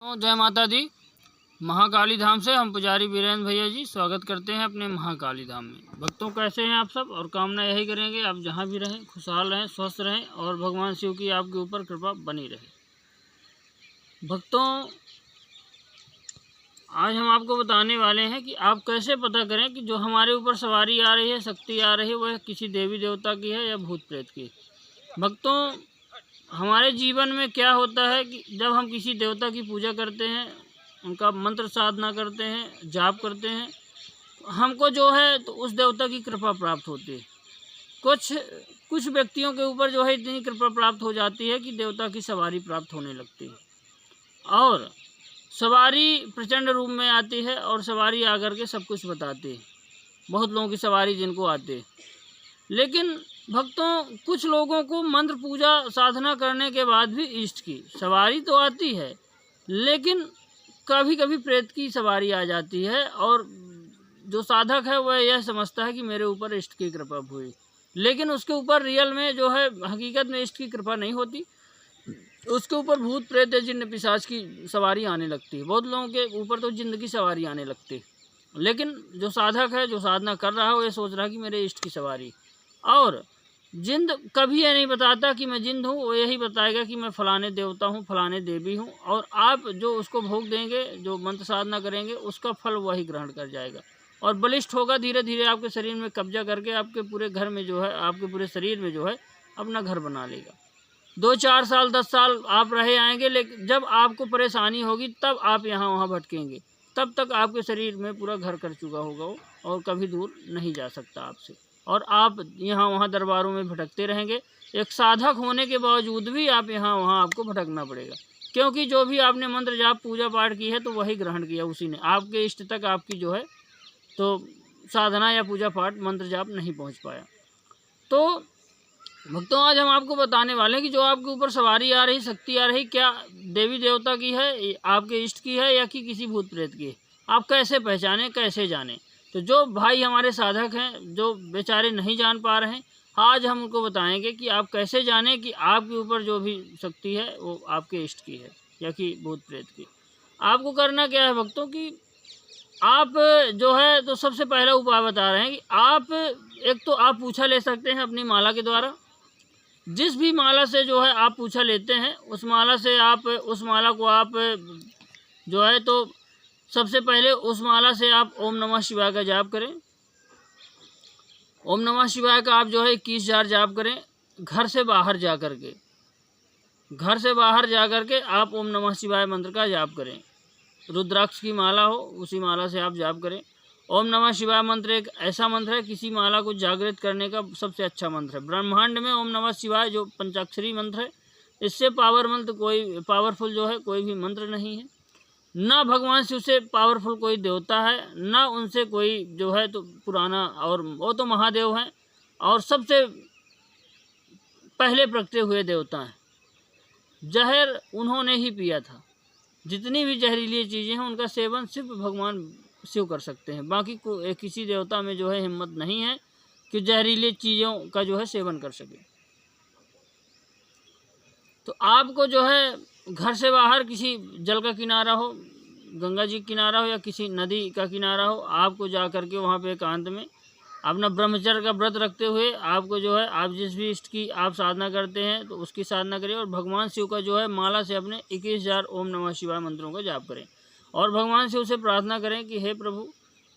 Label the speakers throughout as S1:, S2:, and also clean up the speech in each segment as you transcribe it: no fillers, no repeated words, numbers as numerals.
S1: जय माता दी। महाकाली धाम से हम पुजारी वीरेंद्र भैया जी स्वागत करते हैं अपने महाकाली धाम में। भक्तों कैसे हैं आप सब, और कामना यही करेंगे आप जहां भी रहें खुशहाल रहें, स्वस्थ रहें और भगवान शिव की आपके ऊपर कृपा बनी रहे। भक्तों, आज हम आपको बताने वाले हैं कि आप कैसे पता करें कि जो हमारे ऊपर सवारी आ रही है, शक्ति आ रही है, वह किसी देवी देवता की है या भूत प्रेत की। भक्तों, हमारे जीवन में क्या होता है कि जब हम किसी देवता की पूजा करते हैं, उनका मंत्र साधना करते हैं, जाप करते हैं, हमको जो है तो उस देवता की कृपा प्राप्त होती है। कुछ व्यक्तियों के ऊपर जो है इतनी कृपा प्राप्त हो जाती है कि देवता की सवारी प्राप्त होने लगती है, और सवारी प्रचंड रूप में आती है और सवारी आकर के सब कुछ बताती है। बहुत लोगों की सवारी जिनको आती है, लेकिन भक्तों कुछ लोगों को मंत्र पूजा साधना करने के बाद भी इष्ट की सवारी तो आती है, लेकिन कभी कभी प्रेत की सवारी आ जाती है, और जो साधक है वह यह समझता है कि मेरे ऊपर इष्ट की कृपा हुई, लेकिन उसके ऊपर रियल में जो है हकीकत में इष्ट की कृपा नहीं होती। उसके ऊपर भूत प्रेत या जिन्न पिशाच की सवारी आने लगती है। बहुत लोगों के ऊपर तो जिन्न की सवारी आने लगती है, लेकिन जो साधक है, जो साधना कर रहा है, वो ये सोच रहा है कि मेरे इष्ट की सवारी। और जिंद कभी ये नहीं बताता कि मैं जिंद हूँ, वो यही बताएगा कि मैं फलाने देवता हूँ, फलाने देवी हूँ, और आप जो उसको भोग देंगे, जो मंत्र साधना करेंगे, उसका फल वही ग्रहण कर जाएगा और बलिष्ठ होगा। धीरे धीरे आपके शरीर में कब्जा करके आपके पूरे घर में जो है, आपके पूरे शरीर में जो है अपना घर बना लेगा। 2-4 साल 10 साल आप रहे आएंगे, लेकिन जब आपको परेशानी होगी तब आप यहाँ वहाँ भटकेंगे। तब तक आपके शरीर में पूरा घर कर चुका होगा वो, और कभी दूर नहीं जा सकता आपसे, और आप यहाँ वहाँ दरबारों में भटकते रहेंगे। एक साधक होने के बावजूद भी आप यहाँ वहाँ आपको भटकना पड़ेगा, क्योंकि जो भी आपने मंत्र जाप पूजा पाठ की है तो वही ग्रहण किया उसी ने। आपके इष्ट तक आपकी जो है तो साधना या पूजा पाठ मंत्र जाप नहीं पहुँच पाया। तो भक्तों, आज हम आपको बताने वाले हैं कि जो आपके ऊपर सवारी आ रही, शक्ति आ रही, क्या देवी देवता की है, आपके इष्ट की है, या कि किसी भूत प्रेत की है। आप कैसे पहचानें, कैसे जानें। तो जो भाई हमारे साधक हैं, जो बेचारे नहीं जान पा रहे हैं, आज हम उनको बताएंगे कि आप कैसे जानें कि आपके ऊपर जो भी शक्ति है वो आपके इष्ट की है या कि भूत प्रेत की। आपको करना क्या है भक्तों, कि आप जो है तो सबसे पहला उपाय बता रहे हैं कि आप एक तो आप पूछा ले सकते हैं अपनी माला के द्वारा। जिस भी माला से जो है आप पूछा लेते हैं, उस माला से आप उस माला को आप जो है तो सबसे पहले उस माला से आप ओम नमः शिवाय का जाप करें। ओम नमः शिवाय का आप जो है 21 बार जाप करें। घर से बाहर जा कर के आप ओम नमः शिवाय मंत्र का जाप करें। रुद्राक्ष की माला हो, उसी माला से आप जाप करें। ओम नमः शिवाय मंत्र एक ऐसा मंत्र है, किसी माला को जागृत करने का सबसे अच्छा मंत्र है। ब्रह्मांड में ओम नमः शिवाय जो पंचाक्षरी मंत्र है, इससे पावरफुल जो है कोई भी मंत्र नहीं है। ना भगवान शिव से पावरफुल कोई देवता है, ना उनसे कोई जो है तो पुराना, और वो तो महादेव हैं और सबसे पहले प्रकटे हुए देवता हैं। जहर उन्होंने ही पिया था। जितनी भी जहरीली चीज़ें हैं उनका सेवन सिर्फ भगवान शिव कर सकते हैं। बाकी किसी देवता में जो है हिम्मत नहीं है कि जहरीली चीज़ों का जो है सेवन कर सके। तो आपको जो है घर से बाहर किसी जल का किनारा हो, गंगा जी का किनारा हो या किसी नदी का किनारा हो, आपको जा कर के वहाँ पे एकांत में अपना ब्रह्मचर्य का व्रत रखते हुए आपको जो है, आप जिस भी इष्ट की आप साधना करते हैं तो उसकी साधना करें, और भगवान शिव का जो है माला से अपने 21 बार ओम नमः शिवाय मंत्रों का जाप करें, और भगवान शिव से प्रार्थना करें कि हे प्रभु,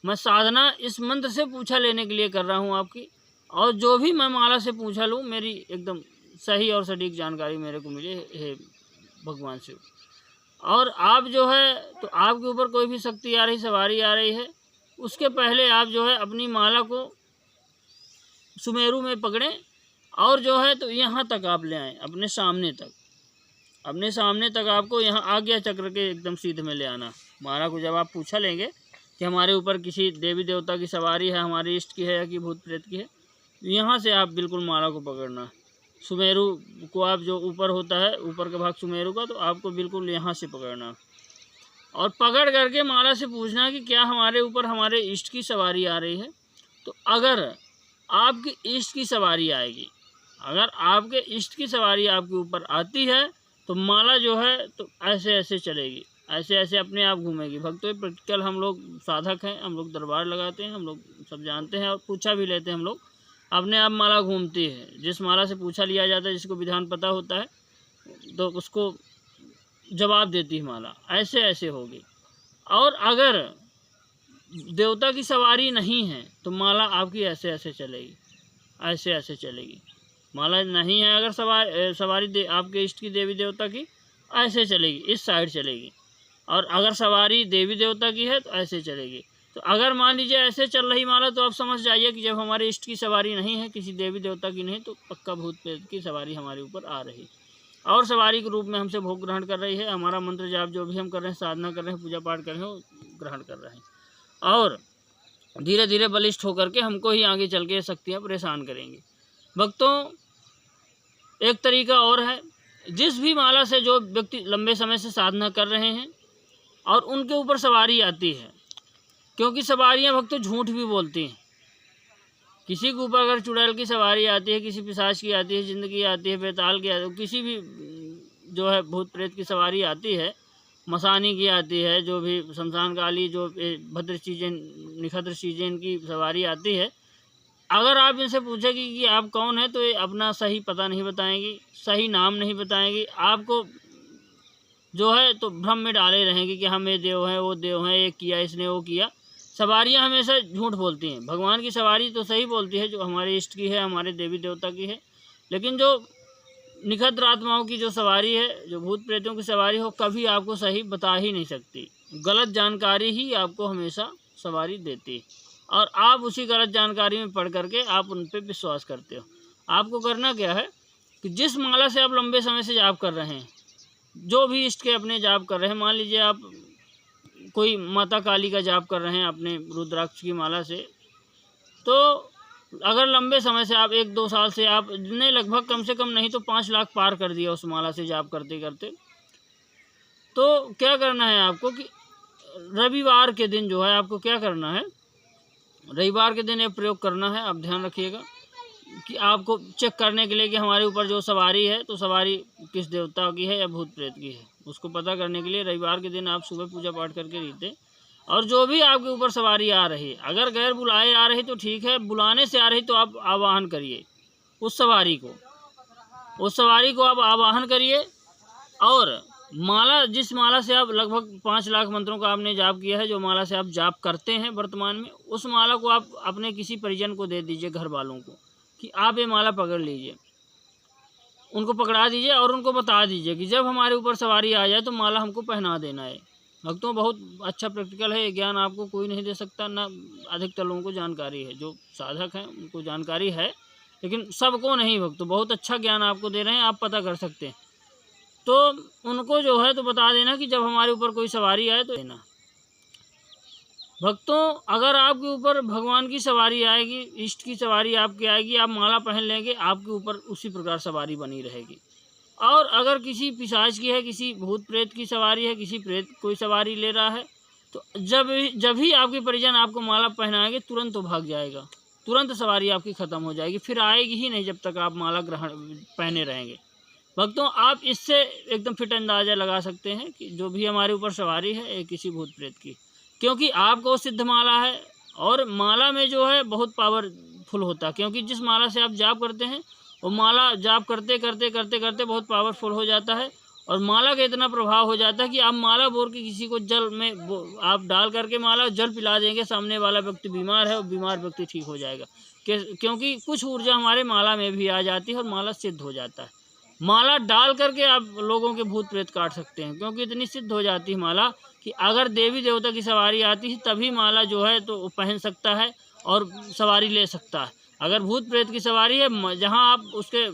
S1: मैं साधना इस मंत्र से पूछा लेने के लिए कर रहा हूँ आपकी, और जो भी मैं माला से पूछा लूँ मेरी एकदम सही और सटीक जानकारी मेरे को मिले, हे भगवान शिव। और आप जो है तो आपके ऊपर कोई भी शक्ति आ रही, सवारी आ रही है, उसके पहले आप जो है अपनी माला को सुमेरु में पकड़ें, और जो है तो यहाँ तक आप ले आएँ, अपने सामने तक आपको यहाँ आज्ञा चक्र के एकदम सीधे में ले आना। माला को जब आप पूछा लेंगे कि हमारे ऊपर किसी देवी देवता की सवारी है, हमारे इष्ट की है या कि भूत प्रेत की है, यहाँ से आप बिल्कुल माला को पकड़ना। सुमेरु को आप जो ऊपर होता है, ऊपर का भाग सुमेरु का, तो आपको बिल्कुल यहाँ से पकड़ना, और पकड़ करके माला से पूछना कि क्या हमारे ऊपर हमारे इष्ट की सवारी आ रही है। तो अगर आपकी इष्ट की सवारी आएगी, अगर आपके इष्ट की सवारी आपके ऊपर आती है तो माला जो है तो ऐसे ऐसे चलेगी, ऐसे ऐसे अपने आप घूमेगी। भक्तों ये प्रैक्टिकल हम लोग साधक हैं, हम लोग दरबार लगाते हैं, हम लोग सब जानते हैं और पूछा भी लेते हैं हम लोग। अपने आप माला घूमती है, जिस माला से पूछा लिया जाता है, जिसको विधान पता होता है तो उसको जवाब देती है माला, ऐसे ऐसे होगी। और अगर देवता की सवारी नहीं है तो माला आपकी ऐसे ऐसे चलेगी, ऐसे ऐसे चलेगी। माला नहीं है अगर सवारी आपके इष्ट की देवी देवता की, ऐसे चलेगी, इस साइड चलेगी। और अगर सवारी देवी देवता की है तो ऐसे चलेगी। तो अगर मान लीजिए ऐसे चल रही माला तो आप समझ जाइए कि जब हमारे इष्ट की सवारी नहीं है, किसी देवी देवता की नहीं, तो पक्का भूत प्रेत की सवारी हमारे ऊपर आ रही और सवारी के रूप में हमसे भोग ग्रहण कर रही है। हमारा मंत्र जाप जो भी हम कर रहे हैं, साधना कर रहे हैं, पूजा पाठ कर रहे हैं, ग्रहण कर रहे हैं और धीरे धीरे बलिष्ठ होकर के हमको ही आगे चल के शक्तियाँ परेशान करेंगी। भक्तों एक तरीका और है, जिस भी माला से जो व्यक्ति लंबे समय से साधना कर रहे हैं और उनके ऊपर सवारी आती है, क्योंकि सवारियाँ भक्तों झूठ भी बोलती हैं। किसी के ऊपर अगर चुड़ैल की सवारी आती है, किसी पिशाच की आती है, जिंद की आती है, बेताल की आती है, किसी भी जो है भूत प्रेत की सवारी आती है, मसानी की आती है, जो भी शमशान काली, जो भद्र चीज़ें, निखद्र चीज़ें, इनकी सवारी आती है। अगर आप इनसे पूछेंगे कि आप कौन है तो ये अपना सही पता नहीं बताएंगी, सही नाम नहीं बताएंगी, आपको जो है तो भ्रम में डाले रहेंगे कि हम ये देव हैं, वो देव हैं, ये किया इसने, वो किया। सवारियाँ हमेशा झूठ बोलती हैं। भगवान की सवारी तो सही बोलती है, जो हमारे इष्ट की है, हमारे देवी देवता की है। लेकिन जो निखद्र आत्माओं की जो सवारी है, जो भूत प्रेतों की सवारी हो, कभी आपको सही बता ही नहीं सकती। गलत जानकारी ही आपको हमेशा सवारी देती है और आप उसी गलत जानकारी में पढ़ करके आप उन पर विश्वास करते हो। आपको करना क्या है कि जिस माला से आप लंबे समय से जाप कर रहे हैं, जो भी इष्ट के अपने जाप कर रहे हैं, मान लीजिए आप कोई माता काली का जाप कर रहे हैं अपने रुद्राक्ष की माला से, तो अगर लंबे समय से आप 1-2 साल से आपने लगभग कम से कम नहीं तो 5 लाख पार कर दिया उस माला से जाप करते करते, तो क्या करना है आपको कि रविवार के दिन जो है आपको क्या करना है, रविवार के दिन ये प्रयोग करना है। आप ध्यान रखिएगा कि आपको चेक करने के लिए कि हमारे ऊपर जो सवारी है तो सवारी किस देवता की है या भूत प्रेत की है, उसको पता करने के लिए रविवार के दिन आप सुबह पूजा पाठ करके रीते। और जो भी आपके ऊपर सवारी आ रही, अगर गैर बुलाए आ रही तो ठीक है, बुलाने से आ रही तो आप आवाहन करिए उस सवारी को आप आवाहन करिए। और माला, जिस माला से आप लगभग 5 लाख मंत्रों का आपने जाप किया है, जो माला से आप जाप करते हैं वर्तमान में, उस माला को आप अपने किसी परिजन को दे दीजिए, घर वालों को, कि आप ये माला पकड़ लीजिए, उनको पकड़ा दीजिए और उनको बता दीजिए कि जब हमारे ऊपर सवारी आ जाए तो माला हमको पहना देना है। भक्तों बहुत अच्छा प्रैक्टिकल है, ये ज्ञान आपको कोई नहीं दे सकता, ना अधिकतर लोगों को जानकारी है। जो साधक हैं उनको जानकारी है, लेकिन सबको नहीं। भक्तों बहुत अच्छा ज्ञान आपको दे रहे हैं, आप पता कर सकते हैं। तो उनको जो है तो बता देना कि जब हमारे ऊपर कोई सवारी आए तो देना। भक्तों अगर आपके ऊपर भगवान की सवारी आएगी, इष्ट की सवारी आपकी आएगी, आप माला पहन लेंगे, आपके ऊपर उसी प्रकार सवारी बनी रहेगी। और अगर किसी पिशाच की है, किसी भूत प्रेत की सवारी है, किसी प्रेत कोई सवारी ले रहा है, तो जब ही आपके परिजन आपको माला पहनाएंगे तुरंत तो भाग जाएगा, तुरंत सवारी आपकी ख़त्म हो जाएगी, फिर आएगी ही नहीं जब तक आप माला पहने रहेंगे। भक्तों आप इससे एकदम फिट अंदाज़ा लगा सकते हैं कि जो भी हमारे ऊपर सवारी है ये किसी भूत प्रेत की, क्योंकि आपको सिद्ध माला है और माला में जो है बहुत पावरफुल होता है। क्योंकि जिस माला से आप जाप करते हैं वो माला जाप करते करते करते करते बहुत पावरफुल हो जाता है और माला का इतना प्रभाव हो जाता है कि आप माला बोल के किसी को जल में आप डाल करके माला जल पिला देंगे, सामने वाला व्यक्ति बीमार है और बीमार व्यक्ति ठीक हो जाएगा। क्योंकि कुछ ऊर्जा हमारे माला में भी आ जाती है और माला सिद्ध हो जाता है। माला डाल करके आप लोगों के भूत प्रेत काट सकते हैं, क्योंकि इतनी सिद्ध हो जाती है माला कि अगर देवी देवता की सवारी आती है तभी माला जो है तो पहन सकता है और सवारी ले सकता है। अगर भूत प्रेत की सवारी है, जहां आप उसके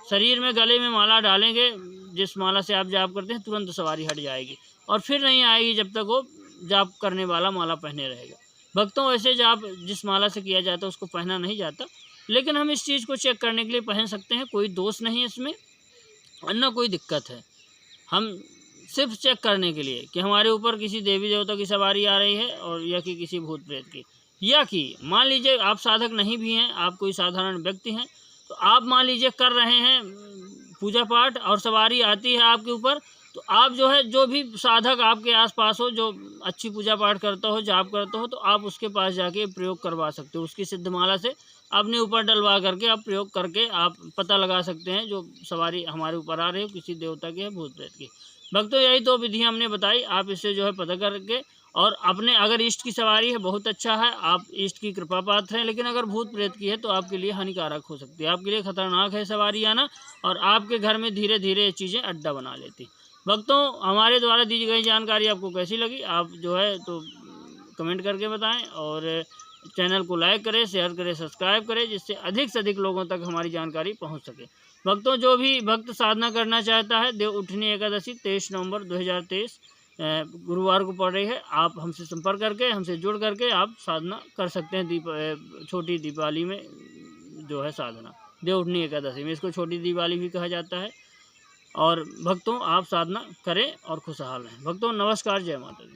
S1: शरीर में गले में माला डालेंगे, जिस माला से आप जाप करते हैं, तुरंत सवारी हट जाएगी और फिर नहीं आएगी जब तक वो जाप करने वाला माला पहने रहेगा। भक्तों ऐसे जाप जिस माला से किया जाता है उसको पहना नहीं जाता, लेकिन हम इस चीज़ को चेक करने के लिए पहन सकते हैं। कोई दोष नहीं है इसमें और न कोई दिक्कत है। हम सिर्फ चेक करने के लिए कि हमारे ऊपर किसी देवी देवता की सवारी आ रही है और या कि किसी भूत प्रेत की, या कि मान लीजिए आप साधक नहीं भी हैं, आप कोई साधारण व्यक्ति हैं, तो आप मान लीजिए कर रहे हैं पूजा पाठ और सवारी आती है आपके ऊपर तो आप जो है, जो भी साधक आपके आसपास हो, जो अच्छी पूजा पाठ करता हो, जाप करता हो, तो आप उसके पास जाके प्रयोग करवा सकते हो। उसकी सिद्धमाला से अपने ऊपर डलवा करके आप प्रयोग करके आप पता लगा सकते हैं जो सवारी हमारे ऊपर आ रही हो, किसी देवता की है, भूत प्रेत की। भक्तों, यही तो विधियाँ हमने बताई, आप इससे जो है पता करके और अपने, अगर इष्ट की सवारी है बहुत अच्छा है, आप इष्ट की कृपा पात्र हैं, लेकिन अगर भूत प्रेत की है तो आपके लिए हानिकारक हो सकती है, आपके लिए खतरनाक है सवारी आना, और आपके घर में धीरे धीरे ये चीज़ें अड्डा बना लेती। भक्तों, हमारे द्वारा दी गई जानकारी आपको कैसी लगी, आप जो है तो कमेंट करके बताएं, और चैनल को लाइक करें, शेयर करें, सब्सक्राइब करें, जिससे अधिक से अधिक लोगों तक हमारी जानकारी पहुंच सके। भक्तों, जो भी भक्त साधना करना चाहता है, देव उठनी एकादशी 23 नवंबर 2023 गुरुवार को पड़ रही है, आप हमसे संपर्क करके, हमसे जुड़ करके आप साधना कर सकते हैं। छोटी दीपावली में जो है साधना, देव उठनी एकादशी में, इसको छोटी दिवाली भी कहा जाता है। और भक्तों, आप साधना करें और खुशहाल रहें। भक्तों, नमस्कार, जय माता दी।